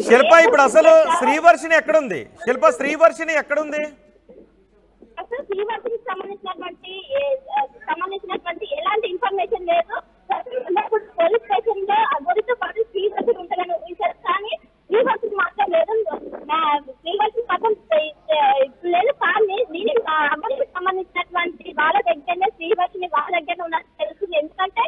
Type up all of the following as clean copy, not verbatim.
శిల్ప ఇప్పుడు అసలు శ్రీవర్షిని ఎక్కడుంది? శిల్ప శ్రీవర్షిని ఎక్కడుంది? అసలు శ్రీవర్షికి సంబంధించినటువంటి ఎలాంటి ఇన్ఫర్మేషన్ లేదు. పోలీస్ స్టేషన్ లో అగోరితో పాటు శ్రీవర్షిని ఉంటుందని ఊహించారు, కానీ శ్రీవర్షిని మాత్రం లేదు. శ్రీవర్షిని మాత్రం లేదు. కానీ దీనికి అగోరికి సంబంధించినటువంటి వాళ్ళ దగ్గరనే శ్రీవర్షిని వాళ్ళ దగ్గర ఉన్నట్టు తెలుస్తుంది. ఎందుకంటే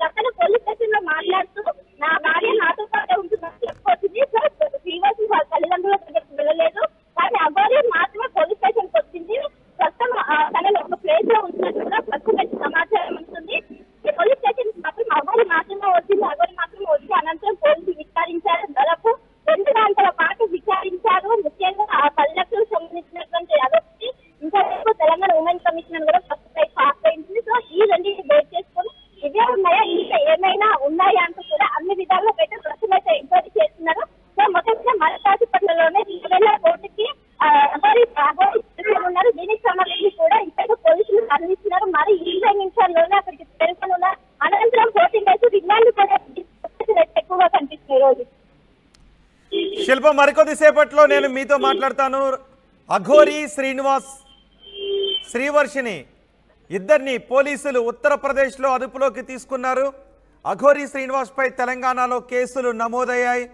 అక్కడ పోలీస్ స్టేషన్ లో మాట్లాడుతూ నా భార్య నాతో పాటే ఉంటుందని చెప్పుకొచ్చింది. సో శ్రీవర్షిని వాళ్ళ తల్లిదండ్రుల దగ్గరికి వెళ్ళలేదు, కానీ అగోరి మాత్రమే పోలీస్ స్టేషన్ కి వచ్చింది. ప్రస్తుతం తనని ఒక ప్లేస్ లో ఉంటున్నట్టు కూడా ప్రస్తుతం సమాచారం ఉంటుంది. పోలీస్ స్టేషన్ మాత్రం అగోరి మాత్రమే వచ్చింది. అగోరి మాత్రమే వచ్చి అనంతరం పోలీసులు విచారించారు. దాదాపు 2 గంటల పాటు విచారించారు. ముఖ్యంగా ఆ 10 లక్షలకు సంబంధించినటువంటి అదొకటి, ఇంకా తెలంగాణ ఉమెన్ కమిషనర్ కూడా ప్రస్తుతం పాస్ అయింది. సో ఈ రెండింటిని బేస్ చేసుకొని ఇవే ఉన్నాయా, ఇంకా ఏమైనా ఉన్నాయా అంటూ కూడా అన్ని విధాలుగా పెట్టి ప్రస్తుతం అయితే ఎంక్వైరీ చేస్తున్నారు. సో మొత్తంగా మన కాశీపట్నంలోనే 2000 కోట్లకి ఉన్నారు. దీనికి సంబంధించి కూడా ఇక్కడ పోలీసులు తరలిస్తున్నారు. మరి 20 నిమిషాల్లోనే అక్కడికి చేరుకొని ఉన్నారు. అనంతరం 14 డేస్ రిమాండ్ కూడా ఎక్కువగా కనిపిస్తున్నాయి రోజు. శిల్ప మరికొద్ది సేపట్లో నేను మీతో మాట్లాడతాను. అఘోరి శ్రీనివాస్, శ్రీవర్షిని ఇద్దరిని పోలీసులు ఉత్తరప్రదేశ్లో అదుపులోకి తీసుకున్నారు. అఘోరి శ్రీనివాస్ పై తెలంగాణలో కేసులు నమోదయ్యాయి.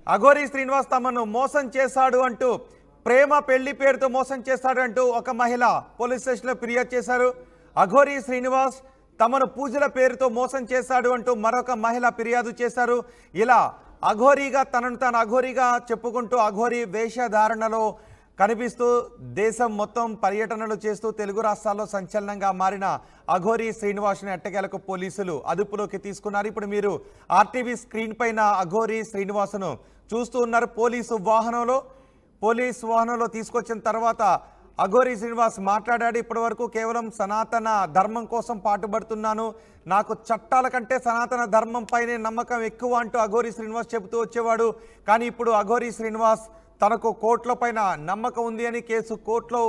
అఘోరి శ్రీనివాస్ తమను మోసం చేశాడు అంటూ, ప్రేమ పెళ్లి పేరుతో మోసం చేశాడు అంటూ ఒక మహిళ పోలీస్ స్టేషన్లో ఫిర్యాదు చేశారు. అఘోరి శ్రీనివాస్ తమను పూజల పేరుతో మోసం చేశాడు అంటూ మరొక మహిళ ఫిర్యాదు చేశారు. ఇలా అఘోరీగా తనను తాను అఘోరీగా చెప్పుకుంటూ అఘోరీ వేషధారణలో కనిపిస్తూ దేశం మొత్తం పర్యటనలు చేస్తూ తెలుగు రాష్ట్రాల్లో సంచలనంగా మారిన అఘోరి శ్రీనివాస్ని ఎట్టకేలకు పోలీసులు అదుపులోకి తీసుకున్నారు. ఇప్పుడు మీరు ఆర్టీవీ స్క్రీన్ పైన అఘోరి శ్రీనివాస్ను చూస్తూ ఉన్నారు. పోలీసు వాహనంలో తీసుకొచ్చిన తర్వాత అఘోరి శ్రీనివాస్ మాట్లాడాడు. ఇప్పటి వరకు కేవలం సనాతన ధర్మం కోసం పాటుపడుతున్నాను, నాకు చట్టాల కంటే సనాతన ధర్మం పైనే నమ్మకం ఎక్కువ అంటూ అఘోరి శ్రీనివాస్ చెబుతూ వచ్చేవాడు. కానీ ఇప్పుడు అఘోరి శ్రీనివాస్ తనకు కోర్టుల పైన నమ్మకం ఉంది అని, కేసు కోర్టులో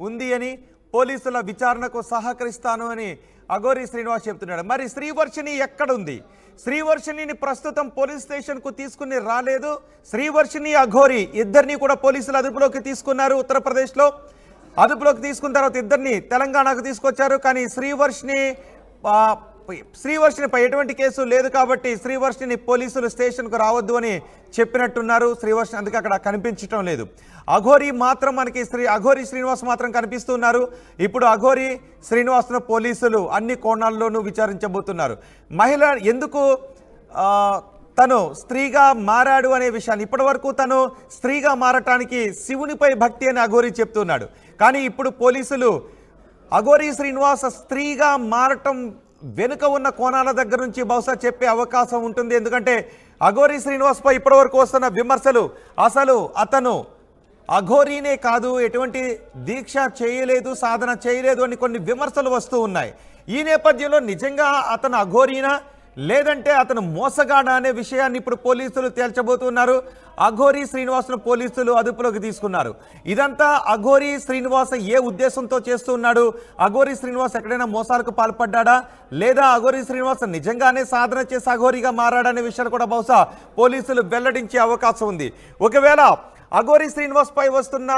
ఉంది అని, పోలీసుల విచారణకు సహకరిస్తాను అని అఘోరి శ్రీనివాస్ చెప్తున్నాడు. మరి శ్రీవర్షిని ఎక్కడుంది? శ్రీవర్షిని ప్రస్తుతం పోలీస్ స్టేషన్కు తీసుకుని రాలేదు. శ్రీవర్షిని అఘోరి ఇద్దరిని కూడా పోలీసులు అదుపులోకి తీసుకున్నారు. ఉత్తరప్రదేశ్లో అదుపులోకి తీసుకున్న తర్వాత ఇద్దరిని తెలంగాణకు తీసుకొచ్చారు. కానీ శ్రీవర్షినిపై ఎటువంటి కేసు లేదు కాబట్టి శ్రీవర్షిని పోలీసులు స్టేషన్కు రావద్దు అని చెప్పినట్టున్నారు. శ్రీవర్షిని అందుకే అక్కడ కనిపించడం లేదు. అఘోరి మాత్రం మనకి అఘోరి శ్రీనివాస్ మాత్రం కనిపిస్తున్నారు. ఇప్పుడు అఘోరి శ్రీనివాస్ను పోలీసులు అన్ని కోణాల్లోనూ విచారించబోతున్నారు. మహిళ ఎందుకు తను స్త్రీగా మారాడు అనే విషయాన్ని, ఇప్పటి వరకు తను స్త్రీగా మారటానికి శివునిపై భక్తి అని అఘోరి చెప్తున్నాడు. కానీ ఇప్పుడు పోలీసులు అఘోరి శ్రీనివాస్ స్త్రీగా మారటం వెనుక ఉన్న కోణాల దగ్గర నుంచి బహుశా చెప్పే అవకాశం ఉంటుంది. ఎందుకంటే అఘోరి శ్రీనివాస్పై ఇప్పటివరకు వస్తున్న విమర్శలు, అసలు అతను అఘోరీనే కాదు, ఎటువంటి దీక్ష చేయలేదు, సాధన చేయలేదు అని కొన్ని విమర్శలు వస్తూ ఉన్నాయి. ఈ నేపథ్యంలో నిజంగా అతను అఘోరీనా లేదంటే అతను మోసగాడా అనే విషయాన్ని ఇప్పుడు పోలీసులు తేల్చబోతున్నారు. అఘోరి శ్రీనివాస్ను పోలీసులు అదుపులోకి తీసుకున్నారు. ఇదంతా అఘోరి శ్రీనివాస్ ఏ ఉద్దేశంతో చేస్తున్నాడు? అఘోరి శ్రీనివాస్ ఎక్కడైనా మోసాలకు పాల్పడ్డా, లేదా అఘోరి శ్రీనివాస్ నిజంగానే సాధన చేసి అఘోరిగా మారాడనే విషయాలు కూడా బహుశా పోలీసులు వెల్లడించే అవకాశం ఉంది. ఒకవేళ అఘోరి శ్రీనివాస్ పై వస్తున్న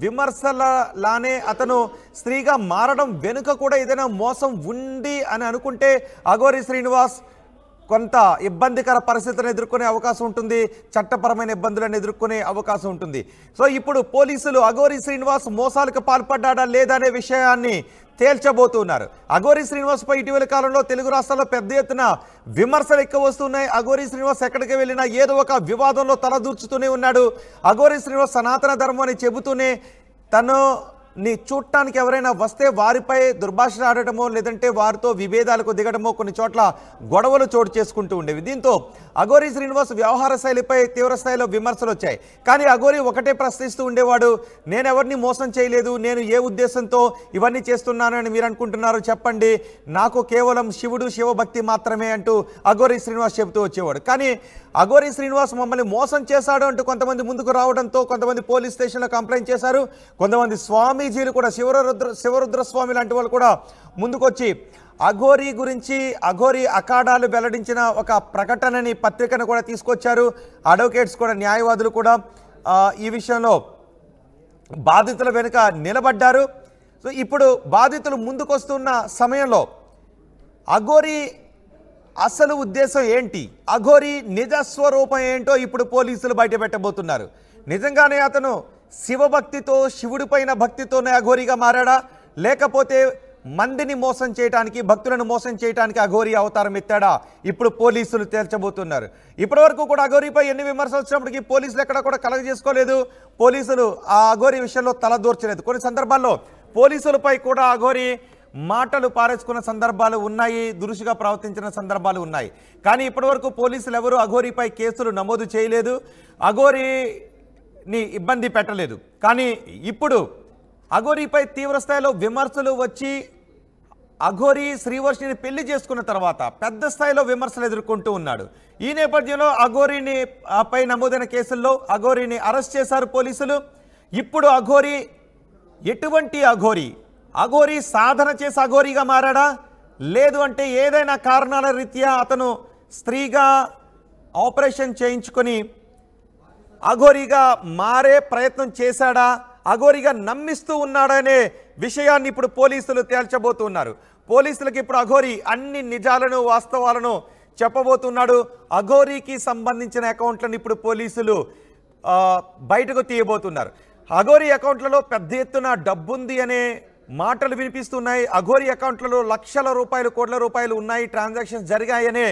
విమర్శలలానే అతను స్త్రీగా మారడం వెనుక కూడా ఏదైనా మోసం ఉంది అని అనుకుంటే అఘోరి శ్రీనివాస్ కొంత ఇబ్బందికర పరిస్థితులను ఎదుర్కొనే అవకాశం ఉంటుంది, చట్టపరమైన ఇబ్బందులను ఎదుర్కొనే అవకాశం ఉంటుంది. సో ఇప్పుడు పోలీసులు అఘోరి శ్రీనివాస్ మోసాలకు పాల్పడ్డా లేదా అనే విషయాన్ని తేల్చబోతున్నారు. అఘోరి శ్రీనివాస్ పై ఇటీవల కాలంలో తెలుగు రాష్ట్రాల్లో పెద్ద ఎత్తున విమర్శలు ఎక్కువ వస్తున్నాయి. అఘోరి శ్రీనివాస్ ఎక్కడికి వెళ్ళినా ఏదో ఒక వివాదంలో తలదూర్చుతూనే ఉన్నాడు. అఘోరి శ్రీనివాస్ సనాతన ధర్మం అని చెబుతూనే తనని చూడటానికి ఎవరైనా వస్తే వారిపై దుర్భాషలు ఆడటమో, లేదంటే వారితో విభేదాలకు దిగడమో, కొన్ని చోట్ల గొడవలు చోటు చేసుకుంటూ ఉండేవి. దీంతో అఘోరి శ్రీనివాస్ వ్యవహార శైలిపై తీవ్ర స్థాయిలో విమర్శలు వచ్చాయి. కానీ అఘోరి ఒకటే ప్రశ్నిస్తూ ఉండేవాడు, నేను ఎవరిని మోసం చేయలేదు, నేను ఏ ఉద్దేశంతో ఇవన్నీ చేస్తున్నానని మీరు అనుకుంటున్నారు చెప్పండి, నాకు కేవలం శివుడు, శివభక్తి మాత్రమే అంటూ అఘోరి శ్రీనివాస్ చెబుతూ వచ్చేవాడు. కానీ అఘోరి శ్రీనివాస్ మమ్మల్ని మోసం చేశాడు అంటూ కొంతమంది ముందుకు రావడంతో కొంతమంది పోలీస్ స్టేషన్లో కంప్లైంట్ చేశారు. కొంతమంది స్వామి స్వామీజీలు కూడా శివరుద్రస్వామి లాంటి వాళ్ళు కూడా ముందుకొచ్చి అఘోరీ గురించి అఘోరీ అఖాడాలు వెల్లడించిన ఒక ప్రకటనని పత్రికను కూడా తీసుకొచ్చారు. అడ్వకేట్స్ కూడా న్యాయవాదులు కూడా ఈ విషయంలో బాధితుల వెనుక నిలబడ్డారు. సో ఇప్పుడు బాధితులు ముందుకొస్తున్న సమయంలో అఘోరీ అసలు ఉద్దేశం ఏంటి, అఘోరీ నిజస్వరూపం ఏంటో ఇప్పుడు పోలీసులు బయట పెట్టబోతున్నారు. నిజంగానే అతను శివభక్తితో శివుడిపైన భక్తితోనే అఘోరీగా మారాడా, లేకపోతే మందిని మోసం చేయడానికి భక్తులను మోసం చేయడానికి అఘోరీ అవతారం ఎత్తాడా, ఇప్పుడు పోలీసులు తేల్చబోతున్నారు. ఇప్పటి వరకు కూడా అఘోరీపై ఎన్ని విమర్శలు వచ్చినప్పటికీ పోలీసులు ఎక్కడ కూడా కలగజేసుకోలేదు. పోలీసులు ఆ అఘోరీ విషయంలో తలదూర్చలేదు. కొన్ని సందర్భాల్లో పోలీసులపై కూడా అఘోరీ మాటలు పారేసుకున్న సందర్భాలు ఉన్నాయి, దురుసుగా ప్రవర్తించిన సందర్భాలు ఉన్నాయి. కానీ ఇప్పటివరకు పోలీసులు ఎవరు అఘోరీపై కేసులు నమోదు చేయలేదు, అఘోరీని ఇబ్బంది పెట్టలేదు. కానీ ఇప్పుడు అఘోరీపై తీవ్రస్థాయిలో విమర్శలు వచ్చి అఘోరీ శ్రీవర్షిని పెళ్లి చేసుకున్న తర్వాత పెద్ద స్థాయిలో విమర్శలు ఎదుర్కొంటూ ఉన్నాడు. ఈ నేపథ్యంలో అఘోరీని పై నమోదైన కేసుల్లో అఘోరీని అరెస్ట్ చేశారు పోలీసులు. ఇప్పుడు అఘోరీ ఎటువంటి అఘోరీ, అఘోరీ సాధన చేసి అఘోరీగా మారాడా, లేదు అంటే ఏదైనా కారణాల రీత్యా అతను స్త్రీగా ఆపరేషన్ చేయించుకొని అఘోరీగా మారే ప్రయత్నం చేశాడా, అఘోరీగా నమ్మిస్తూ ఉన్నాడనే విషయాన్ని ఇప్పుడు పోలీసులు తేల్చబోతున్నారు. పోలీసులకు ఇప్పుడు అఘోరీ అన్ని నిజాలను వాస్తవాలను చెప్పబోతున్నాడు. అఘోరీకి సంబంధించిన అకౌంట్లను ఇప్పుడు పోలీసులు బయటకు తీయబోతున్నారు. అఘోరీ అకౌంట్లలో పెద్ద ఎత్తున డబ్బుంది అనే మాటలు వినిపిస్తున్నాయి. అఘోరీ అకౌంట్లలో లక్షల రూపాయలు కోట్ల రూపాయలు ఉన్నాయి, ట్రాన్సాక్షన్స్ జరిగాయనే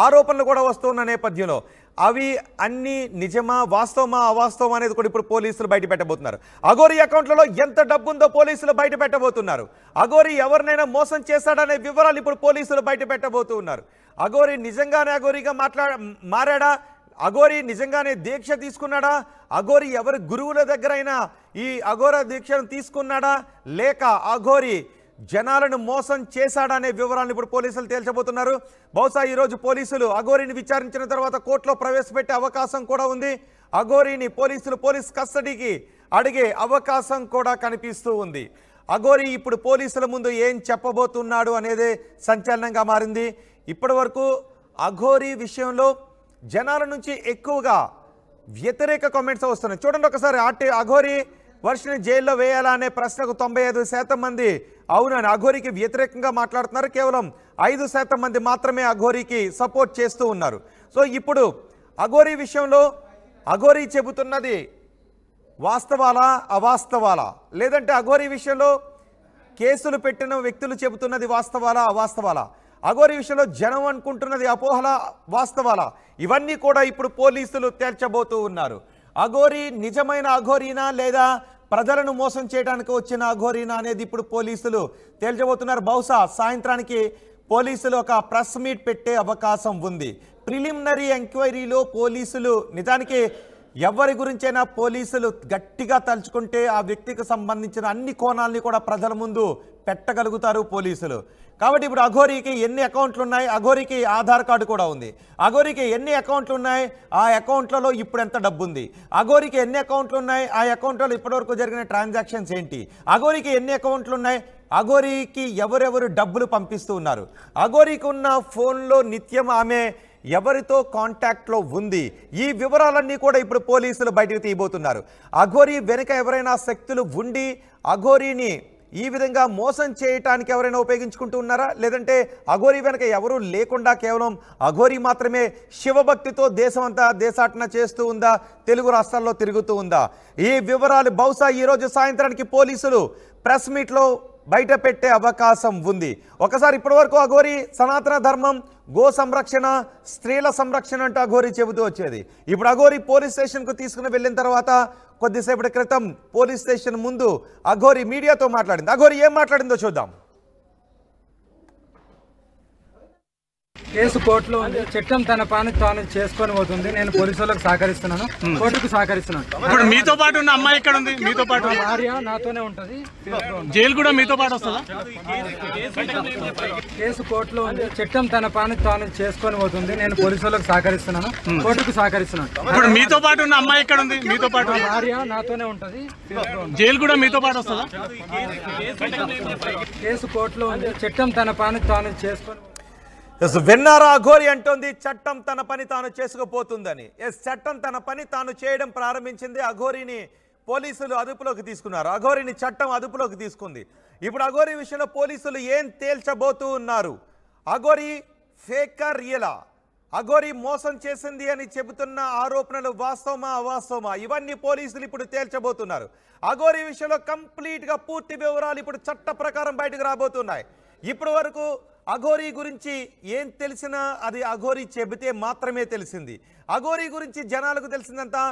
ఆరోపణలు కూడా వస్తున్న నేపథ్యంలో అవి అన్ని నిజమా వాస్తవమా అవాస్తవమా అనేది కూడా ఇప్పుడు పోలీసులు బయట పెట్టబోతున్నారు. అఘోరీ అకౌంట్లలో ఎంత డబ్బు ఉందో పోలీసులు బయట పెట్టబోతున్నారు. అఘోరీ ఎవరినైనా మోసం చేశాడనే వివరాలు ఇప్పుడు పోలీసులు బయట పెట్టబోతున్నారు. అఘోరీ నిజంగానే అఘోరీగా మారాడా, అఘోరీ నిజంగానే దీక్ష తీసుకున్నాడా, అఘోరీ ఎవరి గురువుల దగ్గరైనా ఈ అఘోర దీక్షను తీసుకున్నాడా, లేక అఘోరీ జనాలను మోసం చేశాడా అనే వివరాలను ఇప్పుడు పోలీసులు తేల్చబోతున్నారు. బహుశా ఈరోజు పోలీసులు అఘోరీని విచారించిన తర్వాత కోర్టులో ప్రవేశపెట్టే అవకాశం కూడా ఉంది. అఘోరీని పోలీస్ కస్టడీకి అడిగే అవకాశం కూడా కనిపిస్తూ ఉంది. అఘోరీ ఇప్పుడు పోలీసుల ముందు ఏం చెప్పబోతున్నాడు అనేది సంచలనంగా మారింది. ఇప్పటి వరకు అఘోరీ విషయంలో జనాల నుంచి ఎక్కువగా వ్యతిరేక కామెంట్స్ వస్తున్నాయి. చూడండి ఒకసారి, అఘోరీ వర్షిని జైల్లో వేయాలా అనే ప్రశ్నకు 95% మంది అవునని అఘోరీకి వ్యతిరేకంగా మాట్లాడుతున్నారు. కేవలం 5% మంది మాత్రమే అఘోరీకి సపోర్ట్ చేస్తూ ఉన్నారు. సో ఇప్పుడు అఘోరీ విషయంలో అఘోరీ చెబుతున్నది వాస్తవాలా అవాస్తవాలా, లేదంటే అఘోరీ విషయంలో కేసులు పెట్టిన వ్యక్తులు చెబుతున్నది వాస్తవాలా అవాస్తవాలా, అఘోరీ విషయంలో జనం అనుకుంటున్నది అపోహల వాస్తవాలా, ఇవన్నీ కూడా ఇప్పుడు పోలీసులు తేల్చబోతూ ఉన్నారు. అఘోరీ నిజమైన అఘోరీనా లేదా ప్రజలను మోసం చేయడానికి వచ్చిన అఘోరీనా అనేది ఇప్పుడు పోలీసులు తేల్చబోతున్నారు. బహుశా సాయంత్రానికి పోలీసులు ఒక ప్రెస్ మీట్ పెట్టే అవకాశం ఉంది. ప్రిలిమినరీ ఎంక్వైరీలో పోలీసులు నిజానికి ఎవరి గురించైనా పోలీసులు గట్టిగా తలుచుకుంటే ఆ వ్యక్తికి సంబంధించిన అన్ని కోణాలని కూడా ప్రజల ముందు పెట్టగలుగుతారు పోలీసులు. కాబట్టి ఇప్పుడు అఘోరీకి ఎన్ని అకౌంట్లు ఉన్నాయి, అఘోరీకి ఆధార్ కార్డు కూడా ఉంది, అఘోరీకి ఎన్ని అకౌంట్లు ఉన్నాయి, ఆ అకౌంట్లలో ఇప్పుడు ఎంత డబ్బు ఉంది, అఘోరీకి ఎన్ని అకౌంట్లు ఉన్నాయి, ఆ అకౌంట్లలో ఇప్పటివరకు జరిగిన ట్రాన్సాక్షన్స్ ఏంటి, అఘోరీకి ఎన్ని అకౌంట్లు ఉన్నాయి, అఘోరీకి ఎవరెవరు డబ్బులు పంపిస్తూ ఉన్నారు, అఘోరీకి ఉన్న ఫోన్లో నిత్యం ఆమె ఎవరితో కాంటాక్ట్లో ఉంది, ఈ వివరాలన్నీ కూడా ఇప్పుడు పోలీసులు బయటకు తీయబోతున్నారు. అఘోరీ వెనుక ఎవరైనా శక్తులు ఉండి అఘోరీని ఈ విధంగా మోసం చేయటానికి ఎవరైనా ఉపయోగించుకుంటూ ఉన్నారా, లేదంటే అఘోరీ వెనక ఎవరూ లేకుండా కేవలం అఘోరీ మాత్రమే శివభక్తితో దేశమంతా దేశాటన చేస్తూ ఉందా, తెలుగు రాష్ట్రాల్లో తిరుగుతూ ఉందా, ఈ వివరాలు బహుశా ఈరోజు సాయంత్రానికి పోలీసులు ప్రెస్ మీట్లో బయట పెట్టే అవకాశం ఉంది. ఒకసారి ఇప్పటివరకు అఘోరీ సనాతన ధర్మం, గో సంరక్షణ, స్త్రీల సంరక్షణ అంటూ అఘోరీ చెబుతూ వచ్చేది. ఇప్పుడు అఘోరీ పోలీస్ స్టేషన్కు తీసుకుని వెళ్ళిన తర్వాత కొద్దిసేపటి క్రితం పోలీస్ స్టేషన్ ముందు అఘోరీ మీడియాతో మాట్లాడింది. అఘోరీ ఏం మాట్లాడిందో చూద్దాం. కేసు కోర్టులో ఉంది. చట్టం తన పని తాను చేసుకొని పోతుంది. నేను పోలీసులకు సహకరిస్తున్నాను, కోర్టుకు సహకరిస్తున్నాను. ఇప్పుడు మీతో పాటు ఉన్న అమ్మాయి ఎక్కడ ఉంది? మీతో పాటు భార్య నాతోనే ఉంటది. జైలు కూడా మీతో పాటు వస్తుందా? కేసు కోర్టులో ఉంది. చట్టం తన పని తాను చేసుకొని పోతుంది. నేను పోలీసులకు సహకరిస్తున్నాను, కోర్టుకు సహకరిస్తున్నాను. ఇప్పుడు మీతో పాటు ఉన్న అమ్మాయి ఎక్కడ ఉంది? మీతో పాటు భార్య నాతోనే ఉంటది. జైలు కూడా మీతో పాటు వస్తుందా? కేసు కోర్టులో ఉంది. చట్టం తన పని తాను చేసుకొని విన్నారా? అఘోరి అంటోంది చట్టం తన పని తాను చేసుకుపోతుందని. చట్టం తన పని తాను చేయడం ప్రారంభించింది. అఘోరిని పోలీసులు అదుపులోకి తీసుకున్నారు. అఘోరిని చట్టం అదుపులోకి తీసుకుంది. ఇప్పుడు అఘోరి విషయంలో పోలీసులు ఏం తేల్చబోతూ ఉన్నారు? అఘోరి ఫేకా రియలా? అఘోరి మోసం చేసింది అని చెబుతున్న ఆరోపణలు వాస్తవమా అవాస్తవమా? ఇవన్నీ పోలీసులు ఇప్పుడు తేల్చబోతున్నారు. అఘోరి విషయంలో కంప్లీట్గా పూర్తి వివరాలు ఇప్పుడు చట్ట ప్రకారం బయటకు రాబోతున్నాయి. ఇప్పటి వరకు అఘోరి గురించి ఏం తెలిసినా అది అఘోరి చెబితే మాత్రమే తెలిసింది. అఘోరి గురించి జనాలకు తెలిసిందంతా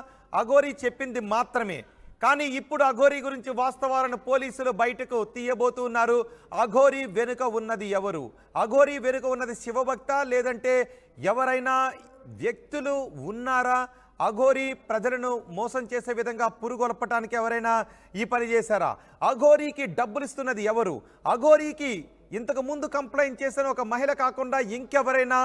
అఘోరి చెప్పింది మాత్రమే. కానీ ఇప్పుడు అఘోరి గురించి వాస్తవాలను పోలీసులు బయటకు తీయబోతున్నారు. అఘోరి వెనుక ఉన్నది ఎవరు? అఘోరి వెనుక ఉన్నది శివభక్త, లేదంటే ఎవరైనా వ్యక్తులు ఉన్నారా? అఘోరి ప్రజలను మోసం చేసే విధంగా పురుగొల్పటానికి ఎవరైనా ఈ పని చేశారా? అఘోరికి డబ్బులు ఇస్తున్నది ఎవరు? అఘోరికి ఇంతకు ముందు కంప్లైంట్ చేసిన ఒక మహిళ కాకుండా ఇంకెవరైనా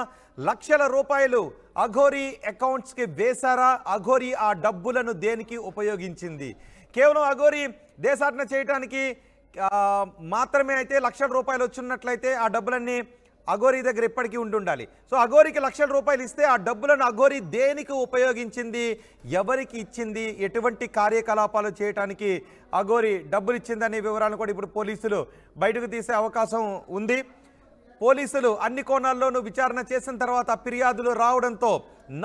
లక్షల రూపాయలు అఘోరి అకౌంట్స్కి వేశారా? అఘోరి ఆ డబ్బులను దేనికి ఉపయోగించింది? కేవలం అఘోరి దేశాటన చేయడానికి మాత్రమే అయితే లక్షల రూపాయలు వచ్చినట్లయితే ఆ డబ్బులన్నీ అఘోరి దగ్గర ఇప్పటికీ ఉండాలి. సో అఘోరికి లక్షల రూపాయలు ఇస్తే ఆ డబ్బులను అఘోరి దేనికి ఉపయోగించింది, ఎవరికి ఇచ్చింది, ఎటువంటి కార్యకలాపాలు చేయడానికి అఘోరి డబ్బులు ఇచ్చిందనే వివరాలను కూడా ఇప్పుడు పోలీసులు బయటకు తీసే అవకాశం ఉంది. పోలీసులు అన్ని కోణాల్లోనూ విచారణ చేసిన తర్వాత ఫిర్యాదులు రావడంతో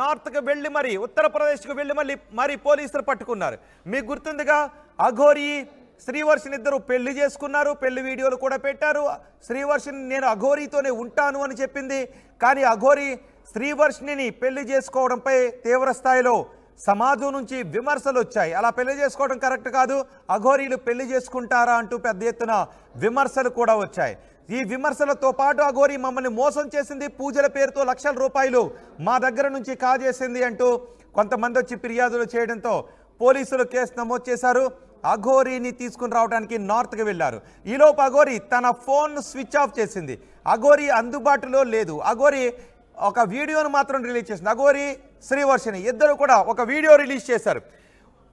నార్త్కి వెళ్ళి మరి ఉత్తరప్రదేశ్కు వెళ్ళి మరి పోలీసులు పట్టుకున్నారు. మీకు గుర్తుందిగా, అఘోరి శ్రీవర్షిని ఇద్దరు పెళ్లి చేసుకున్నారు. పెళ్లి వీడియోలు కూడా పెట్టారు. శ్రీవర్షిని నేను అఘోరితోనే ఉంటాను అని చెప్పింది. కానీ అఘోరి శ్రీవర్షిని పెళ్లి చేసుకోవడంపై తీవ్ర స్థాయిలో సమాజం నుంచి విమర్శలు వచ్చాయి. అలా పెళ్లి చేసుకోవడం కరెక్ట్ కాదు, అఘోరీలు పెళ్లి చేసుకుంటారా అంటూ పెద్ద ఎత్తున విమర్శలు కూడా వచ్చాయి. ఈ విమర్శలతో పాటు అఘోరి మమ్మల్ని మోసం చేసింది, పూజల పేరుతో లక్షల రూపాయలు మా దగ్గర నుంచి కాజేసింది అంటూ కొంతమంది వచ్చి ఫిర్యాదులు చేయడంతో పోలీసులు కేసు నమోదు చేశారు. అఘోరిని తీసుకుని రావడానికి నార్త్కి వెళ్ళారు. ఈలోపు అఘోరి తన ఫోన్ స్విచ్ ఆఫ్ చేసింది. అఘోరి అందుబాటులో లేదు. అఘోరి ఒక వీడియోను మాత్రం రిలీజ్ చేసింది. అఘోరి శ్రీవర్షిని ఇద్దరు కూడా ఒక వీడియో రిలీజ్ చేశారు.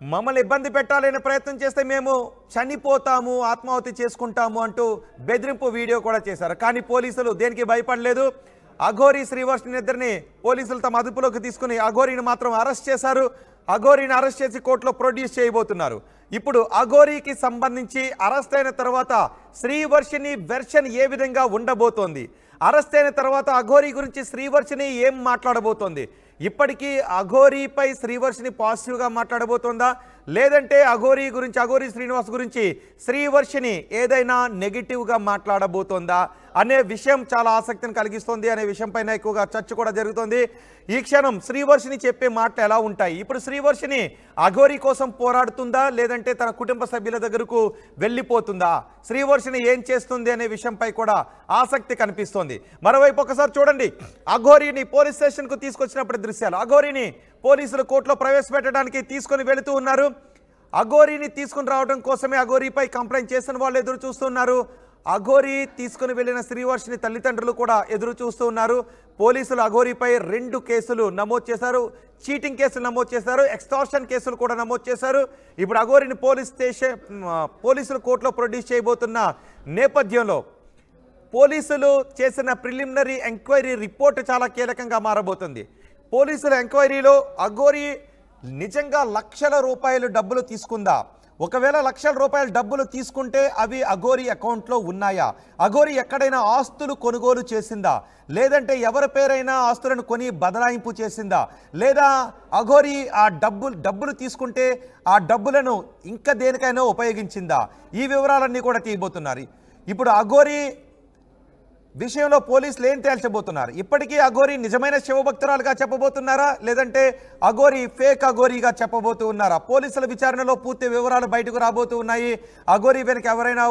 మమ్మల్ని ఇబ్బంది పెట్టాలనే ప్రయత్నం చేస్తే మేము చనిపోతాము, ఆత్మాహుతి చేసుకుంటాము అంటూ బెదిరింపు వీడియో కూడా చేశారు. కానీ పోలీసులు దేనికి భయపడలేదు. అఘోరి శ్రీవర్షిని ఇద్దరిని పోలీసులు తమ అదుపులోకి తీసుకుని అఘోరిని మాత్రం అరెస్ట్ చేశారు. అఘోరిని అరెస్ట్ చేసి కోర్టులో ప్రొడ్యూస్ చేయబోతున్నారు. ఇప్పుడు అఘోరికి సంబంధించి అరెస్ట్ అయిన తర్వాత శ్రీవర్షిని వెర్షన్ ఏ విధంగా ఉండబోతోంది, అరెస్ట్ అయిన తర్వాత అఘోరి గురించి శ్రీవర్షిని ఏం మాట్లాడబోతోంది, ఇప్పటికీ అఘోరిపై శ్రీవర్షిని పాజిటివ్గా మాట్లాడబోతోందా, లేదంటే అఘోరి గురించి అఘోరి శ్రీనివాస్ గురించి శ్రీవర్షిని ఏదైనా నెగిటివ్గా మాట్లాడబోతోందా అనే విషయం చాలా ఆసక్తిని కలిగిస్తుంది. అనే విషయంపైన ఎక్కువగా చర్చ కూడా జరుగుతుంది. ఈ క్షణం శ్రీవర్షిని చెప్పే మాటలు ఎలా ఉంటాయి? ఇప్పుడు శ్రీవర్షిని అఘోరి కోసం పోరాడుతుందా, లేదంటే తన కుటుంబ సభ్యుల దగ్గరకు వెళ్ళిపోతుందా, శ్రీవర్షిని ఏం చేస్తుంది అనే విషయంపై కూడా ఆసక్తి కనిపిస్తోంది. మరోవైపు ఒకసారి చూడండి, అఘోరిని పోలీస్ స్టేషన్కు తీసుకొచ్చినప్పుడు దృశ్యాలు. అఘోరిని పోలీసులు కోర్టులో ప్రవేశపెట్టడానికి తీసుకొని వెళుతూ ఉన్నారు. అఘోరిని తీసుకుని రావడం కోసమే అఘోరిపై కంప్లైంట్ చేసిన వాళ్ళు ఎదురు చూస్తున్నారు. అఘోరి తీసుకుని వెళ్ళిన శ్రీవర్షిని తల్లిదండ్రులు కూడా ఎదురు చూస్తూ ఉన్నారు. పోలీసులు అఘోరిపై 2 కేసులు నమోదు చేశారు. చీటింగ్ కేసులు నమోదు చేశారు, ఎక్స్టార్షన్ కేసులు కూడా నమోదు చేశారు. ఇప్పుడు అఘోరిని పోలీసులు కోర్టులో ప్రొడ్యూస్ చేయబోతున్న నేపథ్యంలో పోలీసులు చేసిన ప్రిలిమినరీ ఎంక్వైరీ రిపోర్ట్ చాలా కీలకంగా మారబోతుంది. పోలీసుల ఎంక్వైరీలో అఘోరి నిజంగా లక్షల రూపాయలు డబ్బులు తీసుకుందా, ఒకవేళ లక్షల రూపాయల డబ్బులు తీసుకుంటే అవి అఘోరి అకౌంట్లో ఉన్నాయా, అఘోరి ఎక్కడైనా ఆస్తులు కొనుగోలు చేసిందా, లేదంటే ఎవరి పేరైనా ఆస్తులను కొని బదలాయింపు చేసిందా, లేదా అఘోరి ఆ డబ్బులు తీసుకుంటే ఆ డబ్బులను ఇంకా దేనికైనా ఉపయోగించిందా, ఈ వివరాలన్నీ కూడా తీయబోతున్నారు. ఇప్పుడు అఘోరి విషయంలో పోలీసులు ఏం తేల్చబోతున్నారు? ఇప్పటికీ అఘోరి నిజమైన శివభక్తురాలుగా చెప్పబోతున్నారా, లేదంటే అఘోరి ఫేక్ అఘోరిగా చెప్పబోతూ ఉన్నారా? పోలీసుల విచారణలో పూర్తి వివరాలు బయటకు రాబోతూ ఉన్నాయి. అఘోరి వెనక ఎవరైనా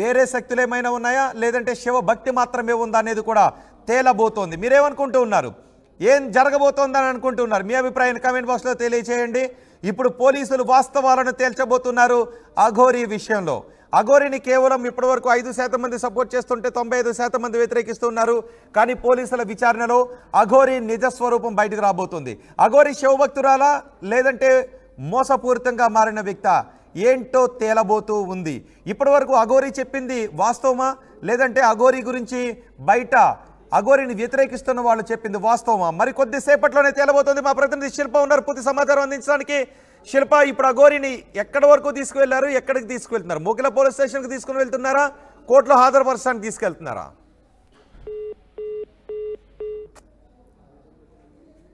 వేరే శక్తులు ఏమైనా ఉన్నాయా, లేదంటే శివభక్తి మాత్రమే ఉందా అనేది కూడా తేలబోతోంది. మీరేమనుకుంటూ ఉన్నారు? ఏం జరగబోతోందని అనుకుంటున్నారు? మీ అభిప్రాయాన్ని కామెంట్ బాక్స్లో తెలియచేయండి. ఇప్పుడు పోలీసులు వాస్తవాలను తేల్చబోతున్నారు అఘోరీ విషయంలో. అఘోరీని కేవలం ఇప్పటివరకు 5% మంది సపోర్ట్ చేస్తుంటే 95% మంది వ్యతిరేకిస్తున్నారు. కానీ పోలీసుల విచారణలో అఘోరీ నిజస్వరూపం బయటకు రాబోతుంది. అఘోరీ శివభక్తురాలా లేదంటే మోసపూరితంగా మారిన వ్యక్తా ఏంటో తేలబోతూ ఉంది. ఇప్పటివరకు అఘోరీ చెప్పింది వాస్తవమా లేదంటే అఘోరీ గురించి బయట అఘోరీని వ్యతిరేకిస్తున్న వాళ్ళు చెప్పింది వాస్తవమా? మరి కొద్దిసేపట్లోనే తేలబోతుంది. మా ప్రతినిధి శిల్ప ఉన్నారు పూర్తి సమాచారం అందించడానికి. శిల్ప, ఇప్పుడు అఘోరీని ఎక్కడి వరకు తీసుకువెళ్లారు, ఎక్కడికి తీసుకువెళ్తున్నారు? మోకిల పోలీస్ స్టేషన్కి తీసుకుని వెళ్తున్నారా, కోర్టులో హాజరుపరచడానికి తీసుకెళ్తున్నారా?